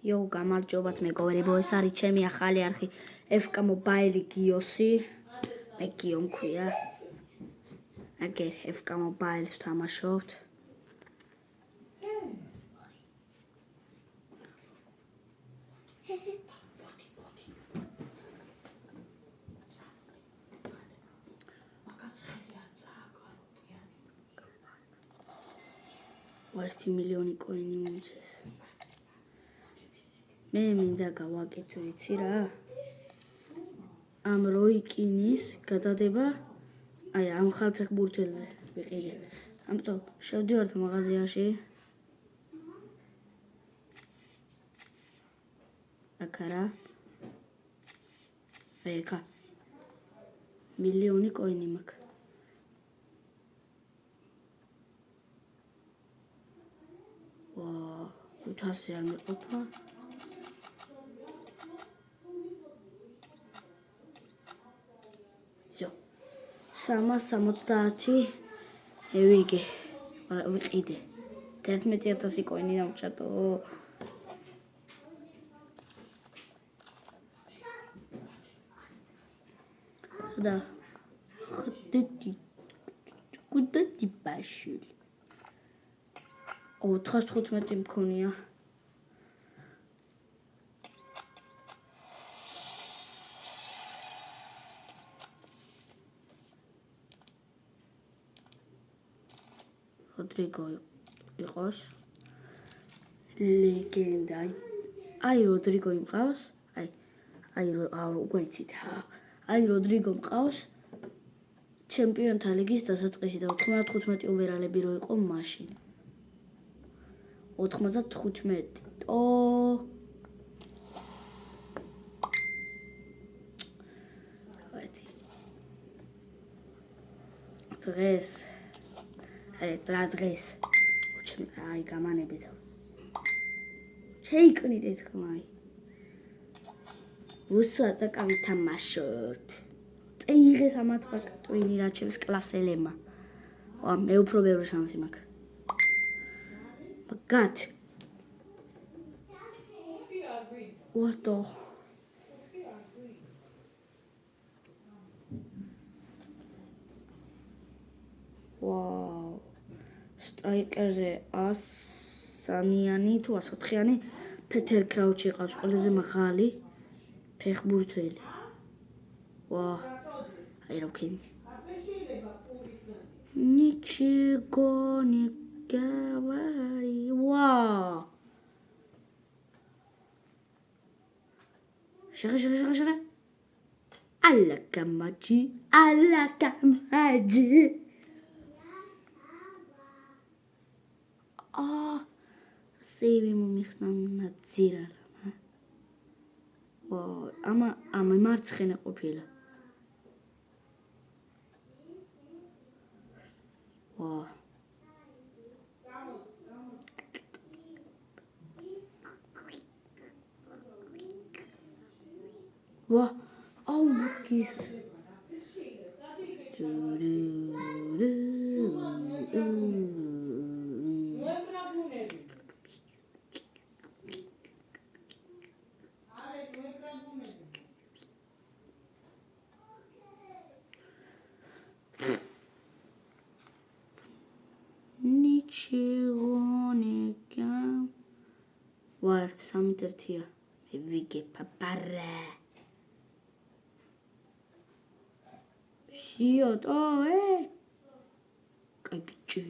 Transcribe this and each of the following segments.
იო, გამარჯობათ მეგობრებო, ეს არის ჩემი ახალი არხი FK Mobile Giossi. მე გიო მქვია. აგერ FK Mobile-ს ვთამაშობთ. ერთი მილიონი კოინი მომწეს. მე მინდა გავაკეთო, იცი რა? ამ როიკინის გადადება აი ამ ხალფეხბურთელზე ვიყიდე. ამიტომ შევდივართ მაღაზიაში. აკარა. ეკა. მილიონი კოინი მაქვს. ვა, 500 არ მეყოფა. ზო. 370 ევიგე. ვიყიდე. 11000 კოინი დამჭატო. და ხდეთი ბაშული. 415 მქონია. როდრიგო იყოს ლეგენდა. აი როდრიგო იმყავს. აი უკვე იცით. აი როდრიგო მყავს ჩემპიონთა ლიგის დასაწყისი და 95 უბერალები რო იყო მაშინ. 95. დღეს დღეს აი გამანებით შეიკნიდეთ ხმაი უსატაკა ვითამაშოთ წეიღეს ამათ ბაკტვინი რა ჩემს კლასელემა მე უფრო ბევრი შანსი მაქვს ბგათ what the wow სტრაიკერზე 103-იანი თუ 104-იანი პეტერ კრაუჩი ყავს ყველაზე მაღალი ფეხბურთელი ვა აი რა ვქენი ничего не говори ვა შეგე ალა გამაჯი სევი მომიხსნა ნაძირა ვა ამა მარცხენა ყოფილა ვა ვა აუ მაგის Ничего не гам. Вард самтертия. Виге папара. Сиот, кайпичи.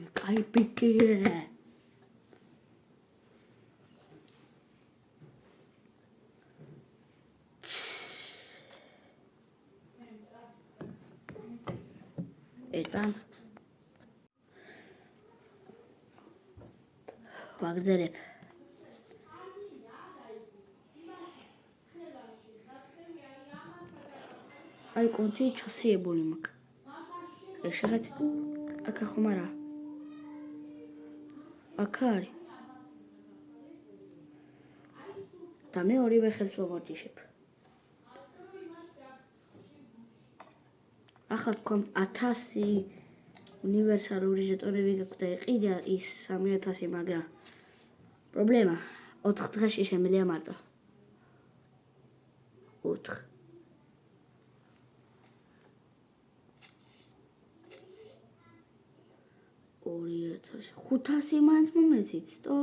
Ერთად ვაგრძელებ აი კონტი ჩასიებული მაქვს ეს შეგეთ აქ ხომ არა აქ არის და მე ორივე ხელს ვამორჯიშებ ახლა თქვენ 1000 უნივერსალური ჟეტონები გაქვთ და იყიდა ის 3000 მაგრამ პრობლემა 4 დღეში შემიძლია მარტო. 4. ორი 500 მაინც მომეცით, თო?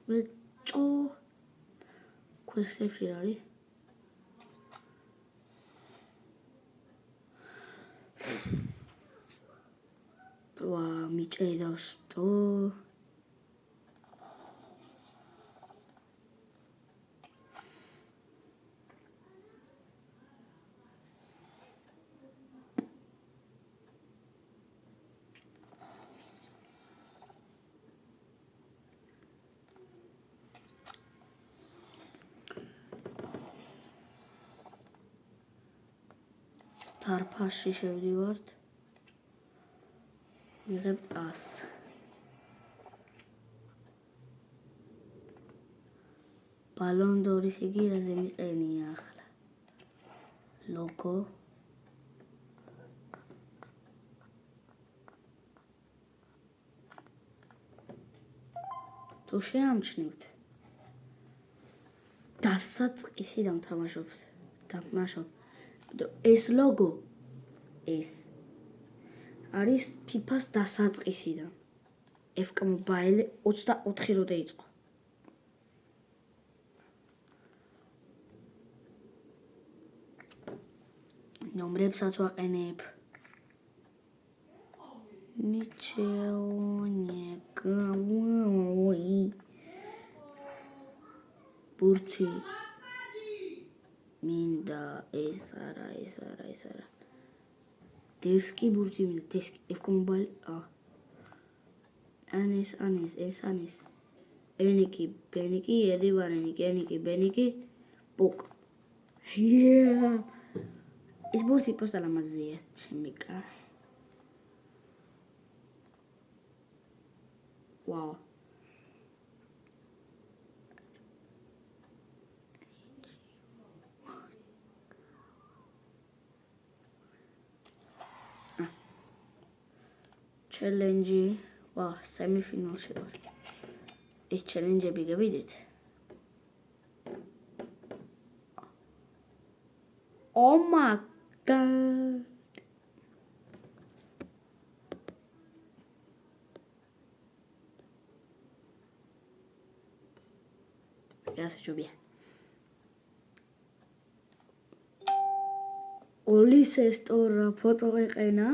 მეჭო. ქვესებში რა არის? ვა, მიჭედავს, თო? თარფაში შევდივართ. ვიღებ 100. ბალონ დორის იგი რაზე მიყენია ახლა? ლოგო. თუ შეამჩნევთ. დასაწყისი დამთამაშობთ. ეს ლოგო ეს არის FIFA-ს დასაწყისიდან. FK Mobile 24 როდე იყო. ნომრებსაც ვაყენებ. Ничего не говори. ბურთი. მინდა ეს არა. დისკი ბურთი მინდა, დისკი FK Mobile. ანეს, ეს. ენიკი, ბენიკი, ედივარენიკი, ენიკი, ბენიკი, პუკ. ეს ბურთი просто ლამაზია, ჩემი კაი. ვაუ. ჩელენჯი. ვა, სემიფინალში ვარ. ეს ჩელენჯები გებიდეთ. Oh my god. Teraz čubě. Olise stora foto eqena.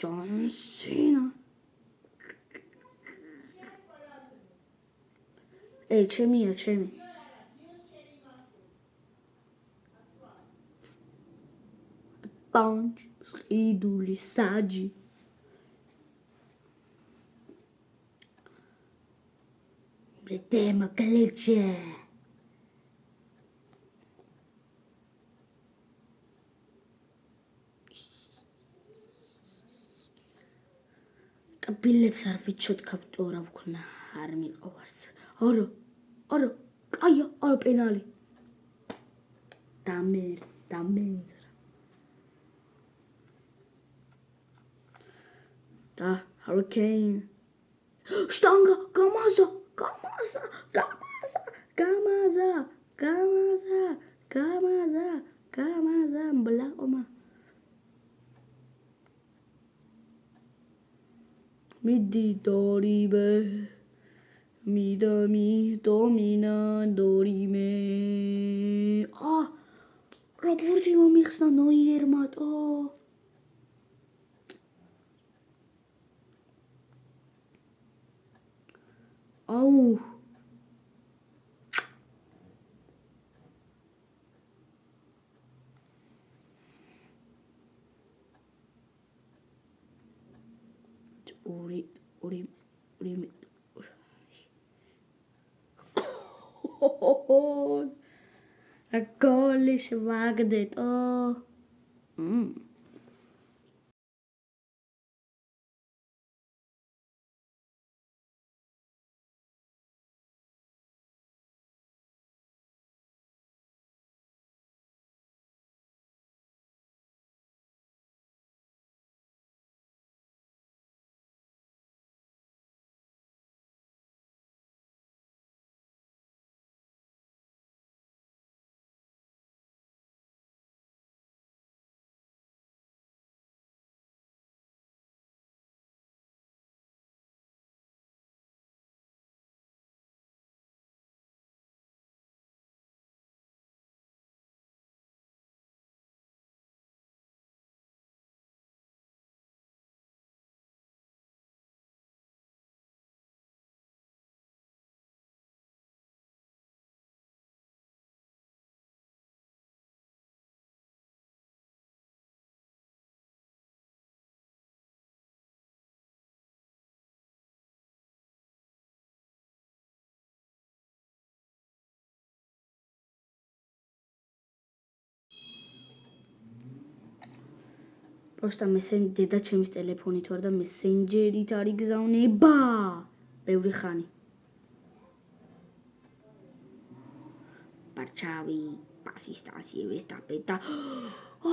John Cena. ჩემია. Punch, iduli, saji. Bretema kaletje. კაბილებს არ ვიცოდ კაპტურა ვქნა, არ მიყვარს. ორო, კაია, ორო პენალი. დამენძრა. და Hurricane. შტანგა, გამაზა. ბლაყომა. მიდი დორიმე. დომინა დორიმე. რა ბურთი მომიხსნა ნოიერმატო. აუ. ორი გოლი შევაგდეთ. Просто დედა ჩემის ტელეფონით ვარ და მესენჯერით არ იგზავნება. ბევრი ხანი. Parchavi, pasistasi, vestapeta.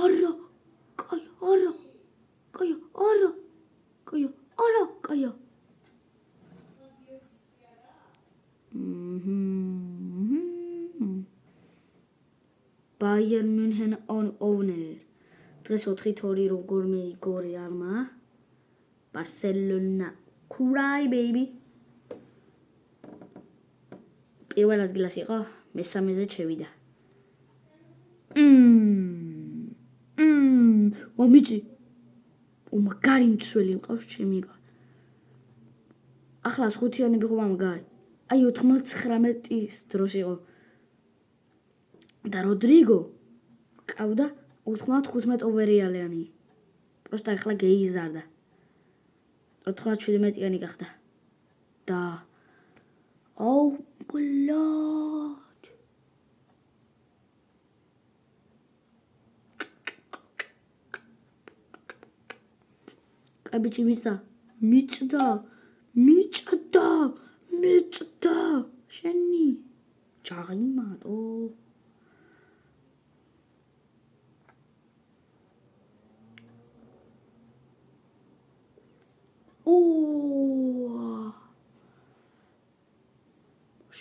Ara, kaya, ara, kaya, ara, kaya, ara, kaya. Bayern München on owner. დღეს 4-2 როგორ მეიგო რეალმა. Barcelona. Cry baby. პირველ ადგილას იყო, მესამეზე შევიდა. მომიჭი. მაგარი მცველი მყავს ჩემი. ახლა 5-იანები ხომ მაგარი. აი 99-ის დროს იყო. და როდრიგო ყავდა 95 ოვერიალიანი. Просто ახლა გეიზარდა. 97-იანი გახდა. და Oh blood. Კაბიჭი მიწდა. შენი. ჩაღიმატო.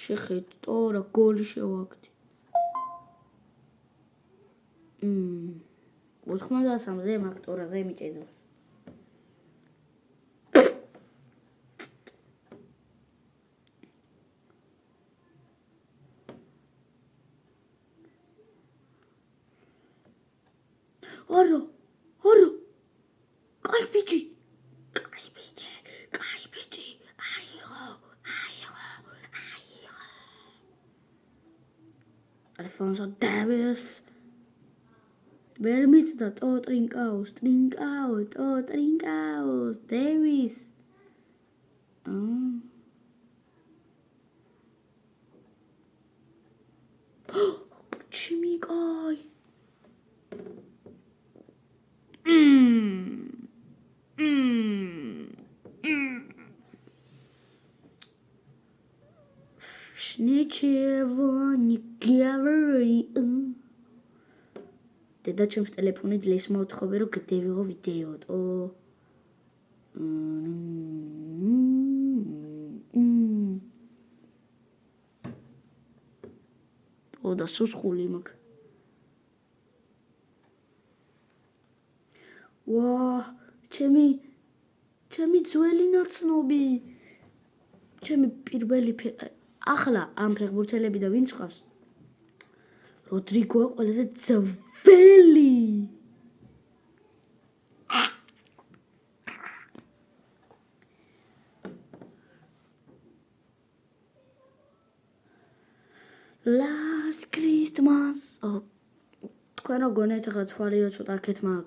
შეხედო რა გოლი შევაგდი. 93-ზე მაგტორაზე მიჭედოს. არა. კაი ბიჭი. Alfonso Davies. ვერ მიწდა ტრინკაოს, Davies. ჩიმიკაი. Ничего не говори. დედა ჩემს ტელეფონით ლეს მოთხოვე რომ გადევიღო ვიდეო. და სუსხული მაგ. ჩემი ძველი ნაცნობი. ჩემი პირველი ახლა ამ ფეხბურთელებიდან ვინც ყავს? როდრიგოა ყველაზე ძველი. Last Christmas. თქვენ რა გონიათ ახლა თვალიო ცოტა აქეთ მაგ.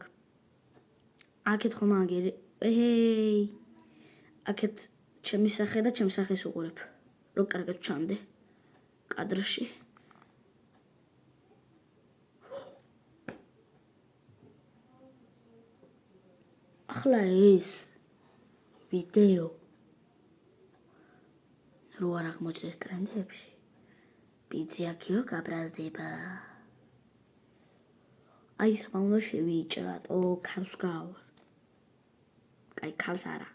აქეთ ხომ აგერი. აქეთ ჩემი სახე და ჩემს სახეს უყურებ. რო კარგად ჩამდე კადრში. ახლა ეს ვიდეო რო არ აღმოჩნდეს ტრენდებში. ბიძიაკიო გაბრაზდება. აი სმა უნდა შევიჭრატო, ქარს გავარ. კაი ქარს არა.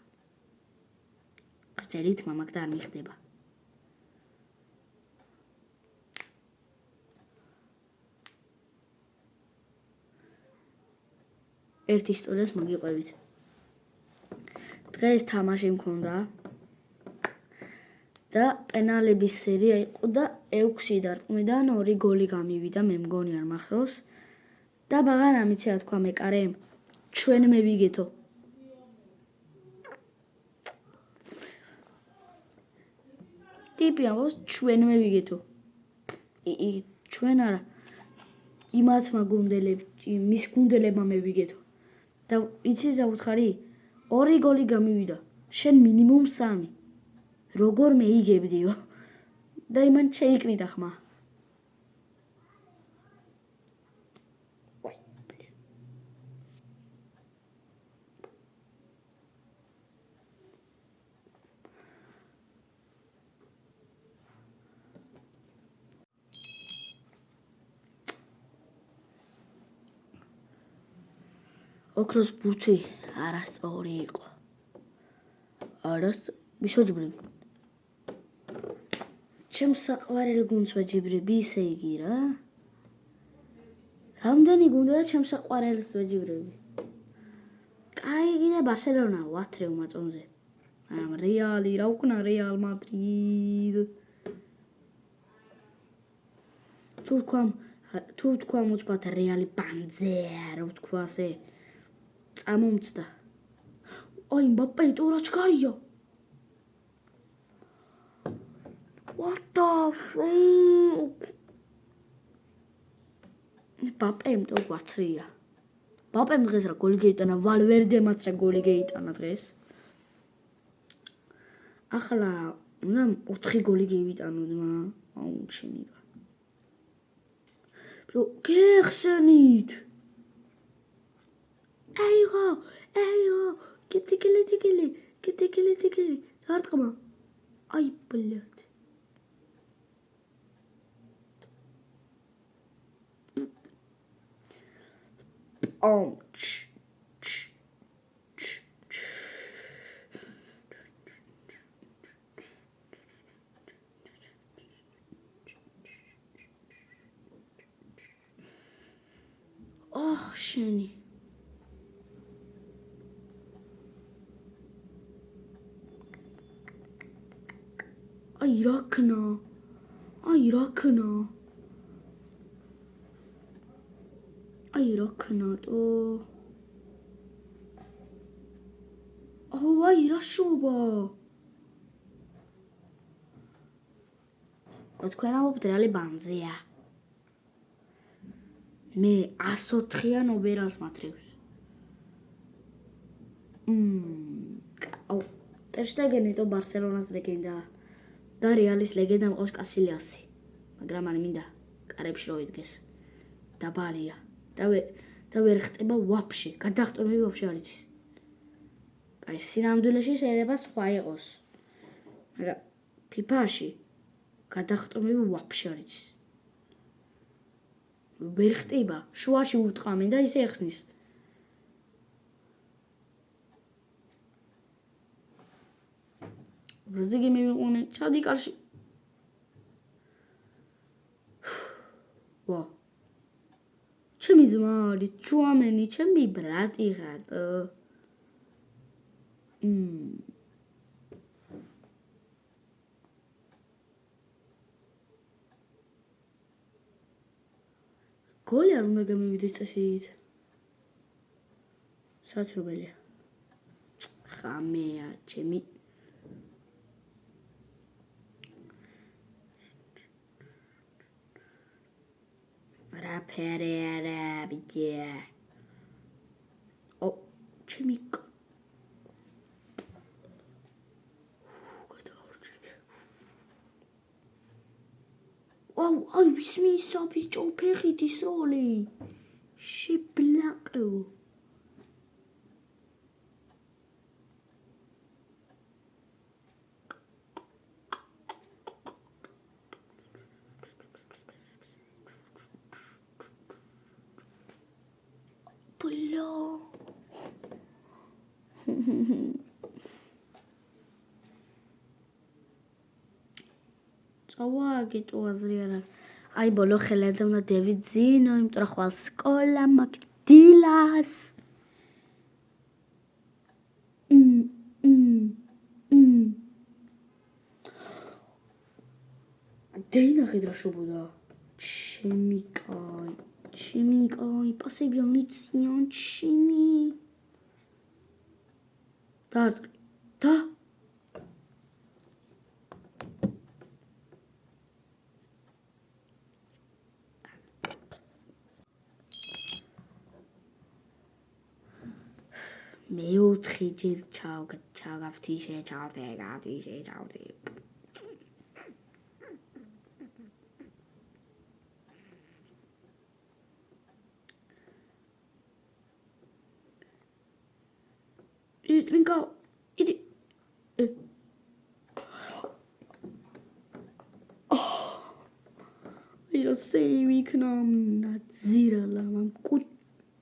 გრძელით მამაკ და არ მიხდება. ერთ ისტორიას მოგიყვებით. დღეს თამაში მქონდა და პენალების სერია იყო და 6 დარტყმიდან 2 გოლი გამივიდა, მე მგონი არ მახსოვს. და ბაღანა მიცი რა თქვა მეკარე, ჩვენ მევიგეთო. ტიპი ამბობს ჩვენ მევიგეთო. ჩვენ არა. იმათმა მის გუნდელებმა მევიგეთო. და იცი რა უთხარი? 2 გოლი გამივიდა. შენ მინიმუმ 3. როგორ მეიგებდიო? და იმან შეიკრიდა ხმა. ოქროს ბურთი არასწორი იყო. მისოჯიბრები. ჩემს საყვარელ გუნდს ვაჯიბრები, ისე იგი რა. რამდენი გუნდა და ჩემს საყვარელს ვაჯიბრები. კიდე ბარსელონა ვათრევ მაწონზე. რეალი, რა უკნა რეალ მადრიდ. თუ თქვა მოწმათ რეალი პანძეა, რა თქვა ასე. წამომწდა. აი მბაპე ტურა ჩქარია. What the fuck? მბაპემ თუ გვაცრია. მბაპემ დღეს რა გოლი გაიტანა, ვალვერდემაც რა გოლი გაიტანა დღეს. ახლა უნდა 4 გოლი გავიტანოდმა. აუ შემიგა. ბრო გეხსენით. აიღო. კიტიკილი. დარტყმა. აი ბლად. შენი. აი რა ქნა. ტო. აი რა შობა. თქვენ ამბობთ რეალი ბანზეა. მე 104-იან ობერალს მათრევს. ტერ შტეგენი ტო ბარსელონას ლეგენდა და რეალის ლეგენდა მყავს კასილიასი. მაგრამ მან მინდა კარებში რო იდგეს. დაბალია. და ვერ ხტება ვაფშე. გადახტომები ვაფშე არ იცის. აი სინამდვილეში შეიძლება სხვა იყოს. მაგრამ ფიფაში გადახტომები ვაფშე არ იცის. ვერ ხტება, შუაში ურტყამენ და ისე ეხსნის. როზიგი მივიყუნე, ჩადი კარში. ვა. ჩემი ძმარი, ჩუამენი, ჩემი ბრატი ხარ. გოლი არ უნდა გამივიდეს წესით. საცრუველია. ხამეა, ჩემი. რა ფერერა ბიჭია. ჩემი. აი ვისმისა ბიჭო ფეხით ის როლი. შიბლაყო. ბლო. წავაგიტო აზრი არა. აი ბოლო ხელადა უნდა დევიძინო, იმიტომ რომ ხვალ სკოლა მაგდილას. დეინახეთ რა შობოდა. ჩემი კაი, პასები ამიციან ჩემი. დარტყი. და მეოთხე ჯერ ჩავგავთიშე. იტრინკა, იდი. ირა სეიმი იქნა ნაძირალა მან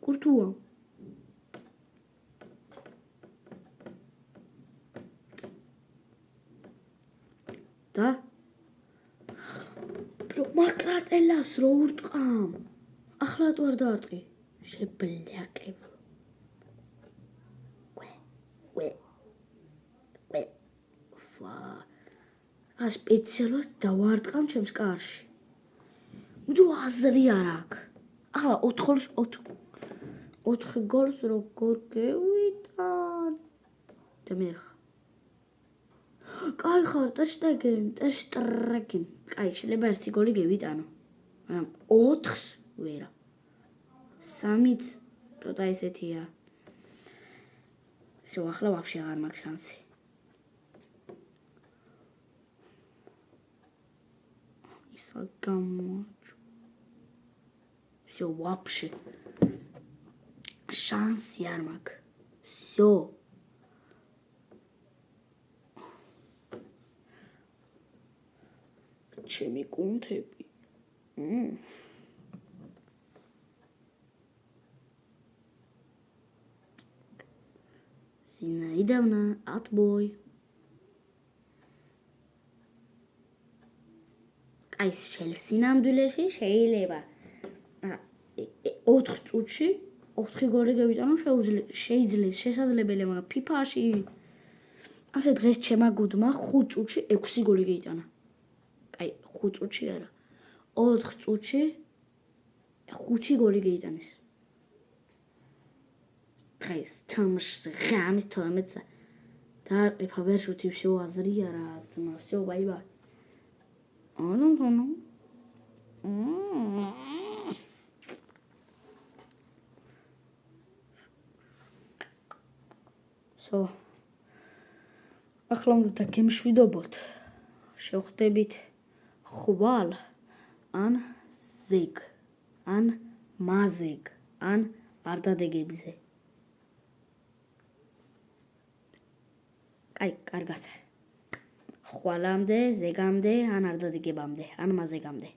კურთუა. და მაკრატელას რო ურტყამ. ახლა თუ არ დაარტყი. შებლაკებ. ა სპეციალურად დავარტყამ ჩემს კარში. მუდო აზრი არ აქვს. ახლა 4 გოლს როგორ გევიტან? და მერხა. კაი ხარ, ტერშტეგენ. კაი, შეიძლება 1 გოლი გევიტანო. მაგრამ 4-ს ვერა. 3-ც ცოტა ესეთია. всё, ახლა вообще აღარ მაქვს შანსი. ისა გამოაჩო. всё, вообще. შანსი არ მაქვს. всё. ჩემი კუნთები. Зинаидовна, отбой. Აი, შელსინამდვილეში შეიძლება 4 წუთში 4 გოლი გევიტანო შეიძლება შესაძლებელია, მაგრამ FIFA-ში ასე დღეს ჩემაგუდმა 5 წუთში 6 გოლი გეიტანა. აი, 5 წუთში არა. 4 წუთში 5 გოლი გეიტანეს. დღეს თამაშზე ღამის 12-ზე დაარტყი ფაბერშუთი всё აზრი არა აქვს ძმა всё ბაი-ბაი. So. ახლა უნდა გემშვიდობოთ. შევხვდებით ხვალ ან ზეგ ან მაზეგ ან არდადეგებზე. კაი, კარგად. ხვალამდე, ზეგამდე ან არდადეგებამდე ან მაზეგამდე.